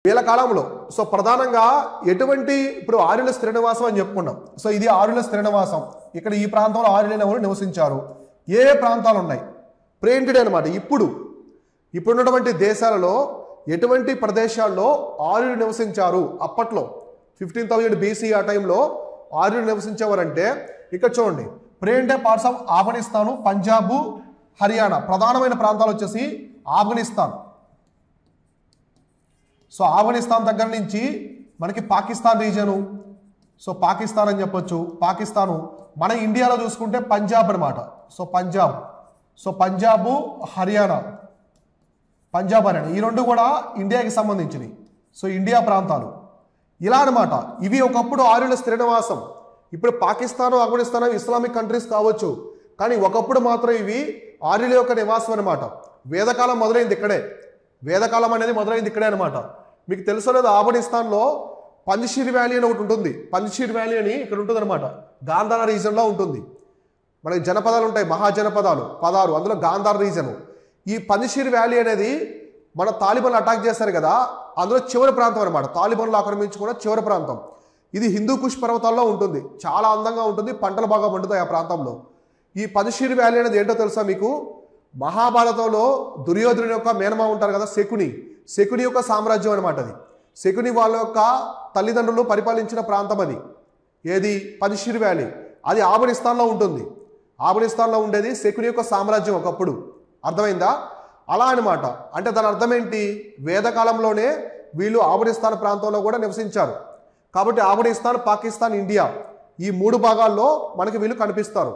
వీళ్ళ కాలంలో సో ప్రధానంగా ఎటువంటి ఇప్పుడు ఆర్యుల స్థిర నివాసం అని చెప్పుకున్నాం. సో ఇది ఆర్యుల స్థిర నివాసం. ఇక్కడ ఈ ప్రాంతంలో ఆర్యులైన వాళ్ళు నివసించారు. ఏ ప్రాంతాలు ఉన్నాయి ప్రేంటెడ్ అనమాట. ఇప్పుడున్నటువంటి దేశాలలో ఎటువంటి ప్రదేశాల్లో ఆర్యులు నివసించారు అప్పట్లో 15,000 BC ఆ టైంలో ఆర్యులు నివసించేవారంటే ఇక్కడ చూడండి. ప్రేంటెడ్ పార్ట్స్ ఆఫ్ ఆఫ్ఘనిస్తాను, పంజాబు, హర్యానా ప్రధానమైన ప్రాంతాలు వచ్చేసి ఆఫ్ఘనిస్తాన్. సో ఆఫ్ఘనిస్తాన్ దగ్గర నుంచి మనకి పాకిస్తాన్ రీజను, సో పాకిస్తాన్ అని చెప్పొచ్చు. పాకిస్తాను మన ఇండియాలో చూసుకుంటే పంజాబ్ అనమాట. సో పంజాబు, హర్యానా, ఈ రెండు కూడా ఇండియాకి సంబంధించినవి. సో ఇండియా ప్రాంతాలు ఇలా అనమాట. ఇవి ఒకప్పుడు ఆర్యుల స్థిర నివాసం. ఇప్పుడు పాకిస్తాను, ఆఫ్ఘనిస్తాన్ ఇస్లామిక్ కంట్రీస్ కావచ్చు, కానీ ఒకప్పుడు మాత్రం ఇవి ఆర్యుల యొక్క నివాసం అనమాట. వేదకాలం మొదలైంది ఇక్కడే. వేదకాలం అనేది మొదలైంది ఇక్కడే అనమాట. మీకు తెలుసో లేదు, ఆఫ్ఘనిస్తాన్లో పంజషీర్ వ్యాలీ అని ఒకటి ఉంటుంది. పంజషీర్ వ్యాలీ అని ఇక్కడ ఉంటుంది అనమాట. గాంధార రీజన్లో ఉంటుంది. మనకి జనపదాలు ఉంటాయి, మహాజనపదాలు 16, అందులో గాంధార్ రీజను. ఈ పంజషీర్ వ్యాలీ అనేది మన తాలిబాన్లు అటాక్ చేస్తారు కదా, అందులో చివరి ప్రాంతం అనమాట. తాలిబాన్లు ఆక్రమించుకున్న చివరి ప్రాంతం. ఇది హిందూ కుష్ పర్వతాల్లో ఉంటుంది. చాలా అందంగా ఉంటుంది, పంటలు బాగా పండుతాయి ఆ ప్రాంతంలో. ఈ పంజషీర్ వ్యాలీ అనేది ఏంటో తెలుసా మీకు? మహాభారతంలో దుర్యోధనుని యొక్క మేనమా ఉంటారు కదా, శకుని యొక్క సామ్రాజ్యం అనమాట అది. శకుని వాళ్ళ యొక్క తల్లిదండ్రులు పరిపాలించిన ప్రాంతం అది. ఏది? పంజషీర్ వ్యాలీ. అది ఆఫ్ఘనిస్తాన్లో ఉంటుంది. ఆఫ్ఘనిస్తాన్లో ఉండేది శకుని యొక్క సామ్రాజ్యం ఒకప్పుడు. అర్థమైందా? అలా అనమాట. అంటే దాని అర్థం ఏంటి? వేదకాలంలోనే వీళ్ళు ఆఫ్ఘనిస్తాన్ ప్రాంతంలో కూడా నివసించారు. కాబట్టి ఆఫ్ఘనిస్తాన్, పాకిస్తాన్, ఇండియా ఈ 3 భాగాల్లో మనకి వీళ్ళు కనిపిస్తారు.